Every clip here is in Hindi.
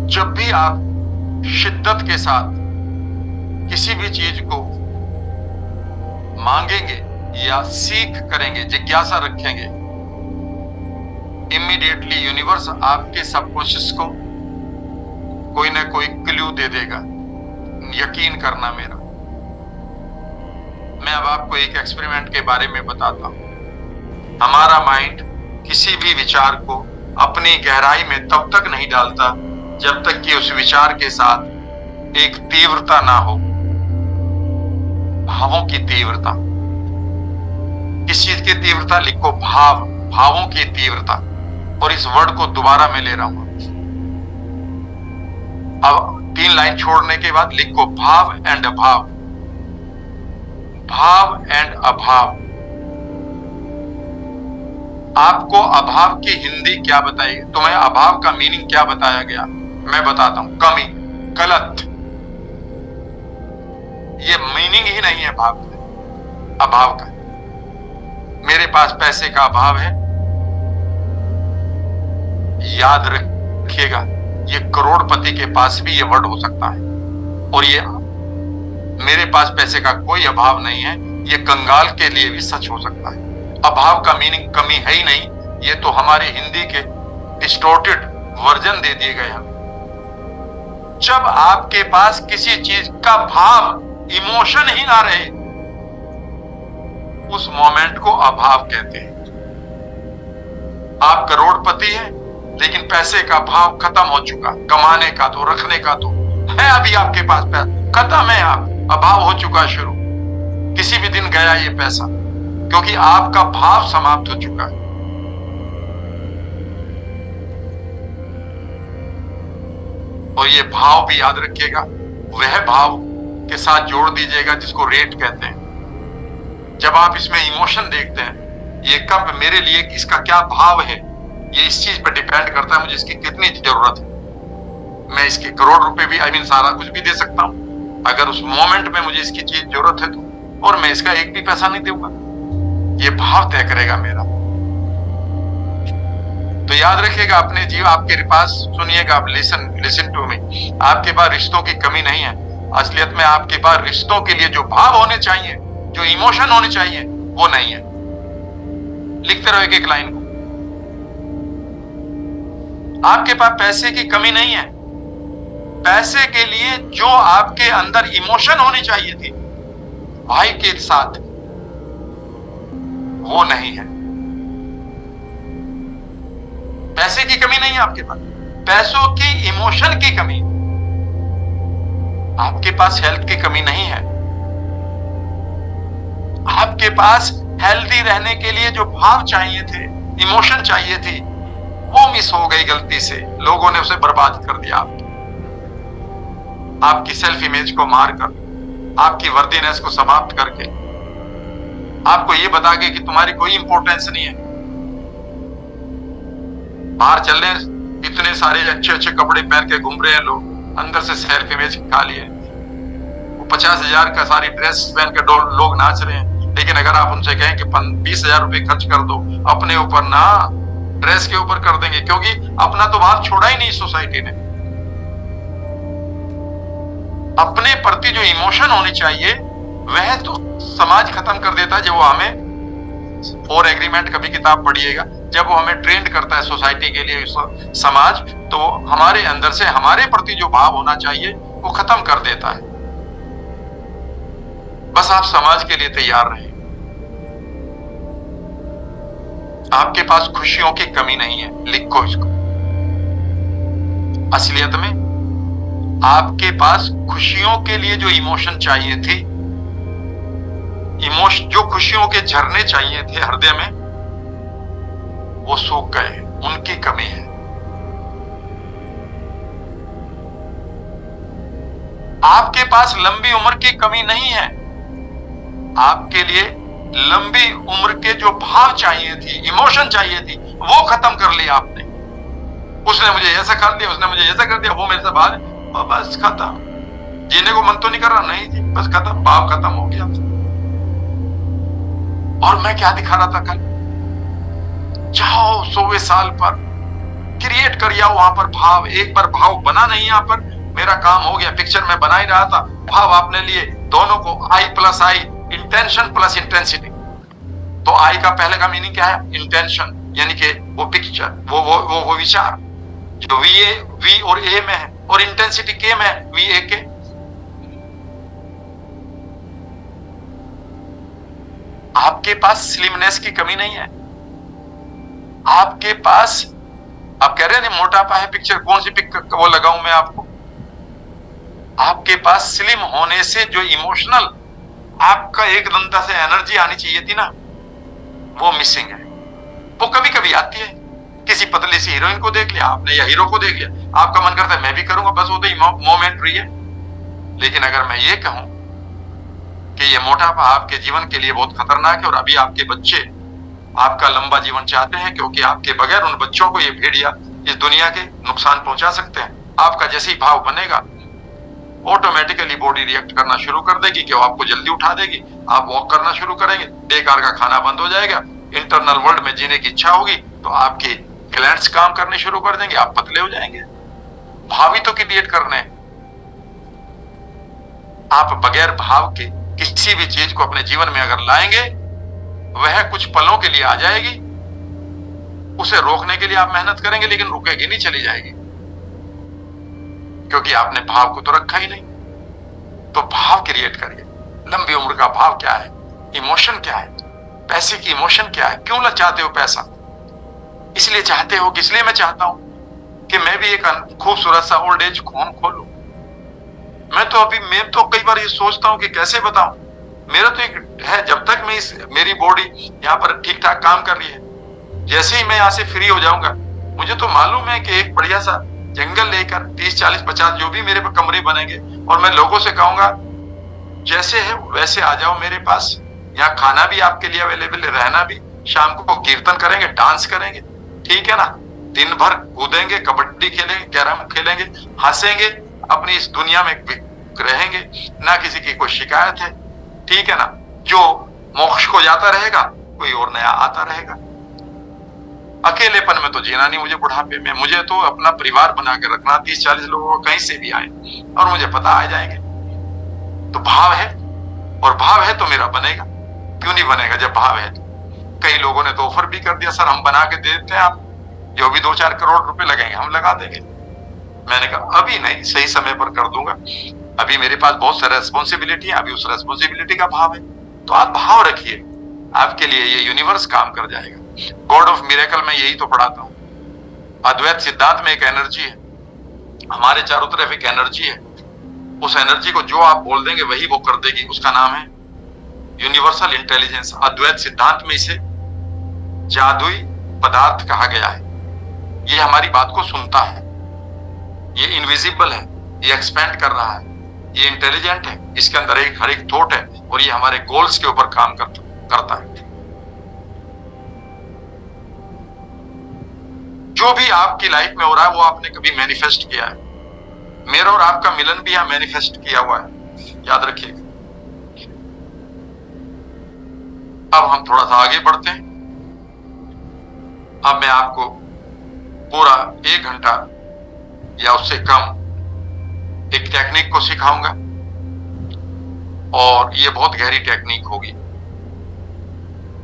जब भी आप शिद्दत के साथ किसी भी चीज को मांगेंगे या सीख करेंगे, जिज्ञासा रखेंगे, इमीडिएटली यूनिवर्स आपके सबकॉन्शियस को कोई ना कोई क्लू दे देगा। यकीन करना मेरा। मैं अब आपको एक एक्सपेरिमेंट के बारे में बताता हूं। हमारा माइंड किसी भी विचार को अपनी गहराई में तब तक नहीं डालता जब तक कि उस विचार के साथ एक तीव्रता ना हो, भावों की तीव्रता। किस चीज की तीव्रता? लिखो भाव, भावों की तीव्रता। और इस वर्ड को दोबारा मैं ले रहा हूं। अब 3 लाइन छोड़ने के बाद लिखो भाव एंड अभाव। भाव एंड अभाव। आपको अभाव की हिंदी क्या बताई? तुम्हें अभाव का मीनिंग क्या बताया गया? मैं बताता हूं, कमी। गलत। ये मीनिंग ही नहीं है भाव का, अभाव का। मेरे पास पैसे का अभाव है, याद रखिएगा, ये करोड़पति के पास भी ये वर्ड हो सकता है। और ये मेरे पास पैसे का कोई अभाव नहीं है, ये कंगाल के लिए भी सच हो सकता है। अभाव का मीनिंग कमी है ही नहीं। ये तो हमारे हिंदी के डिस्टॉर्टेड वर्जन दे दिए गए हैं। जब आपके पास किसी चीज का भाव, इमोशन ही ना रहे, उस मोमेंट को अभाव कहते हैं। आप करोड़पति हैं लेकिन पैसे का भाव खत्म हो चुका। कमाने का तो, रखने का तो है, अभी आपके पास पैसा खत्म है, आप अभाव हो चुका शुरू। किसी भी दिन गया ये पैसा, क्योंकि आपका भाव समाप्त हो चुका है। और ये भाव भी याद रखिएगा, वह भाव के साथ जोड़ दीजिएगा जिसको रेट कहते हैं। जब आप इसमें इमोशन देखते हैं, ये कब मेरे लिए इसका क्या भाव है, ये इस चीज पर डिपेंड करता है मुझे इसकी कितनी जरूरत है। मैं इसके करोड़ रुपए भी, सारा कुछ भी दे सकता हूं अगर उस मोमेंट में मुझे इसकी चीज जरूरत है तो, और मैं इसका एक भी पैसा नहीं दूंगा। ये भाव तय करेगा मेरा। तो याद रखिएगा अपने जीव, आपके पास, सुनिएगा आप, लिसन टू मी, आपके पास रिश्तों की कमी नहीं है। असलियत में आपके पास रिश्तों के लिए जो भाव होने चाहिए, जो इमोशन होने चाहिए, वो नहीं है। लिखते रहो एक एक लाइन को। आपके पास पैसे की कमी नहीं है। पैसे के लिए जो आपके अंदर इमोशन होनी चाहिए थी भाई के साथ, वो नहीं है। पैसे की कमी नहीं है आपके पास, पैसों की, इमोशन की कमी। आपके पास हेल्थ की कमी नहीं है। आपके पास हेल्दी रहने के लिए जो भाव चाहिए थे, इमोशन चाहिए थी, वो मिस हो गई गलती से। लोगों ने उसे बर्बाद कर दिया। आपकी सेल्फ इमेज को मारकर, आपकी वर्दीनेस को समाप्त करके, आपको ये बता के कि तुम्हारी कोई इंपॉर्टेंस नहीं है। बाहर चल रहे, इतने सारे अच्छे अच्छे कपड़े पहन के घूम रहे हैं लोग, अंदर से सेल्फ इमेज खा लिए। वो 50,000 का सारी ड्रेस पहन के लोग नाच रहे हैं, लेकिन अगर आप उनसे कहें कि 20,000 रुपए खर्च कर दो अपने ऊपर, ना ड्रेस के ऊपर कर देंगे, क्योंकि अपना तो भाव छोड़ा ही नहीं सोसाइटी ने। अपने प्रति जो इमोशन होनी चाहिए वह तो समाज खत्म कर देता है। जब वो हमें, और एग्रीमेंट कभी किताब पढ़िएगा, जब वो हमें ट्रेंड करता है सोसाइटी के लिए, समाज, तो हमारे अंदर से हमारे प्रति जो भाव होना चाहिए वो खत्म कर देता है। बस आप समाज के लिए तैयार रहें। आपके पास खुशियों की कमी नहीं है, लिखो इसको। असलियत में आपके पास खुशियों के लिए जो इमोशन चाहिए थी, जो खुशियों के झरने चाहिए थे हृदय में, वो सूख गए, उनकी कमी है। आपके पास लंबी उम्र की कमी नहीं है। आपके लिए लंबी उम्र के जो भाव चाहिए थी, इमोशन चाहिए थी, वो खत्म कर लिया आपने। उसने मुझे ऐसा कर दिया, उसने मुझे ऐसा कर दिया, वो मेरे से बाहर, बस खत्म। जीने को मन तो नहीं कर रहा, नहीं जी, बस खत्म, भाव खत्म हो गया। और मैं क्या दिखा रहा था कल? जाओ 100वें साल पर क्रिएट कर आओ वहां पर भाव। एक बार भाव बना नहीं, यहाँ पर मेरा काम हो गया। पिक्चर में बना ही रहा था, भाव आपने लिए, दोनों को आई प्लस आई, इंटेंशन प्लस इंटेंसिटी। तो आई का पहले का मीनिंग क्या है? इंटेंशन, यानी कि वो पिक्चर, वो विचार जो वी और ए में है, और इंटेंसिटी के में है, वी ए के। आपके पास स्लिमनेस की कमी नहीं है। आपके पास, आप कह रहे हैं मोटापा है, पिक्चर कौन सी पिक वो लगाऊं मैं आपको? आपके पास स्लिम होने से जो इमोशनल आपका एक दंता से एनर्जी आनी चाहिए थी ना, वो मिसिंग है। वो कभी कभी आती है। किसी पतली सी हीरोइन को देख लिया आपने, या हीरो को देख लिया, आपका मन करता है मैं भी करूंगा, बस वो तो मोमेंट्री है। लेकिन अगर मैं ये कहूं कि ये मोटापा आपके जीवन के लिए बहुत खतरनाक है, और अभी आपके बच्चे आपका लंबा जीवन चाहते हैं, क्योंकि आपके बगैर उन बच्चों को ये भेड़िया इस दुनिया के नुकसान पहुंचा सकते हैं। आपका जैसे ही भाव बनेगा, ऑटोमेटिकली बॉडी रिएक्ट करना शुरू कर देगी कि वो आपको जल्दी उठा देगी, आप वॉक करना शुरू करेंगे, बेकार का खाना बंद हो जाएगा, इंटरनल वर्ल्ड में जीने की इच्छा होगी, तो आपकी ग्लैंड्स काम करने शुरू कर देंगे, आप पतले हो जाएंगे। भाव ही तो क्रिएट करने हैं। आप बगैर भाव के किसी भी चीज को अपने जीवन में अगर लाएंगे, वह कुछ पलों के लिए आ जाएगी, उसे रोकने के लिए आप मेहनत करेंगे, लेकिन रुकेगी नहीं, चली जाएगी, क्योंकि आपने भाव को तो रखा ही नहीं। तो भाव क्रिएट करिए। लंबी उम्र का भाव क्या है? इमोशन क्या है? पैसे की इमोशन क्या है? क्यों चाहते हो पैसा? इसलिए चाहते हो कि इसलिए मैं चाहता हूं कि मैं भी एक खूबसूरत सा ओल्ड एज होम खोलूं। मैं तो कई बार ये सोचता हूं कि कैसे बताऊं। मेरा तो एक है, जब तक मेरी बॉडी यहाँ पर ठीक ठाक काम कर रही है, जैसे ही मैं यहाँ से फ्री हो जाऊंगा, मुझे तो मालूम है कि एक बढ़िया सा जंगल लेकर 30, 40, 50 जो भी मेरे पे कमरे बनेंगे, और मैं लोगों से कहूंगा जैसे है वैसे आ जाओ मेरे पास। यहाँ खाना भी आपके लिए अवेलेबल है, रहना भी, शाम को कीर्तन करेंगे, डांस करेंगे, ठीक है ना, दिन भर कूदेंगे, कबड्डी खेलेंगे, कैरम खेलेंगे, हंसेंगे, अपनी इस दुनिया में रहेंगे, ना किसी की कोई शिकायत है, ठीक है ना। जो मोक्ष को जाता रहेगा, कोई और नया आता रहेगा। अकेलेपन में तो जीना नहीं मुझे बुढ़ापे में। मुझे तो अपना परिवार बना के रखना, 30-40 लोगों को कहीं से भी आए और मुझे पता आ जाएंगे। तो भाव है, और भाव है तो मेरा बनेगा। क्यों नहीं बनेगा जब भाव है? कई लोगों ने तो ऑफर भी कर दिया, सर हम बना के दे देते हैं, आप जो भी 2-4 करोड़ रुपए लगेंगे हम लगा देंगे। मैंने कहा अभी नहीं, सही समय पर कर दूंगा, अभी मेरे पास बहुत सारी रेस्पॉन्सिबिलिटी है, अभी उस रेस्पॉन्सिबिलिटी का भाव है। तो आप भाव रखिए, आपके लिए ये यूनिवर्स काम कर जाएगा। गॉड ऑफ मिरेकल में यही तो पढ़ाता हूं। अद्वैत सिद्धांत में एक एनर्जी है, हमारे चारों तरफ एक एनर्जी है, उस एनर्जी को जो आप बोल देंगे वही वो कर देगी, उसका नाम है यूनिवर्सल इंटेलिजेंस। अद्वैत सिद्धांत में इसे जादुई पदार्थ कहा गया है। ये हमारी बात को सुनता है, ये इनविजिबल है, ये एक्सपेंड कर रहा है, ये इंटेलिजेंट है, इसके अंदर हर एक थॉट है, और ये हमारे गोल्स के ऊपर काम करता है। जो भी आपकी लाइफ में हो रहा है वो आपने कभी मैनिफेस्ट किया है। मेरा और आपका मिलन भी यहां मैनिफेस्ट किया हुआ है, याद रखिएगा। अब हम थोड़ा सा आगे बढ़ते हैं। अब मैं आपको पूरा 1 घंटा या उससे कम एक टेक्निक को सिखाऊंगा, और ये बहुत गहरी टेक्निक होगी,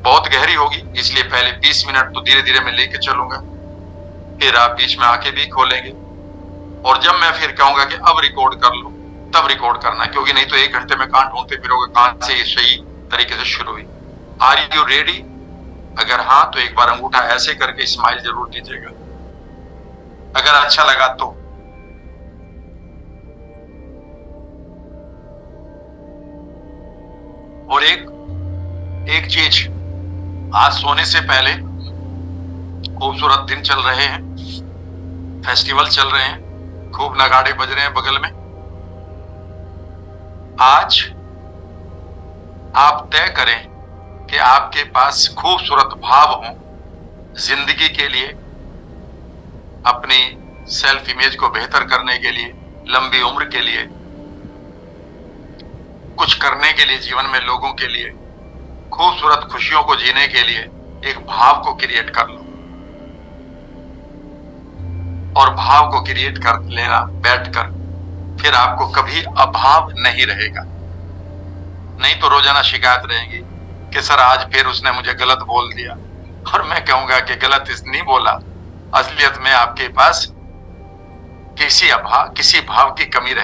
बहुत गहरी होगी। इसलिए पहले 20 मिनट तो धीरे धीरे मैं लेके चलूंगा, फिर आप बीच में आंखें भी खोलेंगे, और जब मैं फिर कहूंगा कि अब रिकॉर्ड कर लो, तब रिकॉर्ड करना, क्योंकि नहीं तो 1 घंटे में कहां ढूंढते फिरोगे कहां से ये सही तरीके से शुरू हुई। Are you ready? अगर हाँ तो एक बार अंगूठा ऐसे करके स्माइल जरूर दीजिएगा, अगर अच्छा लगा तो। और एक चीज, आज सोने से पहले खूबसूरत दिन चल रहे हैं, फेस्टिवल चल रहे हैं, खूब नगाड़े बज रहे हैं बगल में। आज आप तय करें कि आपके पास खूबसूरत भाव हो जिंदगी के लिए, अपनी सेल्फ इमेज को बेहतर करने के लिए, लंबी उम्र के लिए, कुछ करने के लिए, जीवन में लोगों के लिए, खूबसूरत खुशियों को जीने के लिए एक भाव को क्रिएट कर लो। और भाव को क्रिएट कर लेना बैठकर, फिर आपको कभी अभाव नहीं रहेगा। नहीं तो रोजाना शिकायत रहेगी कि सर आज फिर उसने मुझे गलत बोल दिया, और मैं कहूंगा कि गलत इसने नहीं बोला, असलियत में आपके पास किसी भाव की कमी रहे।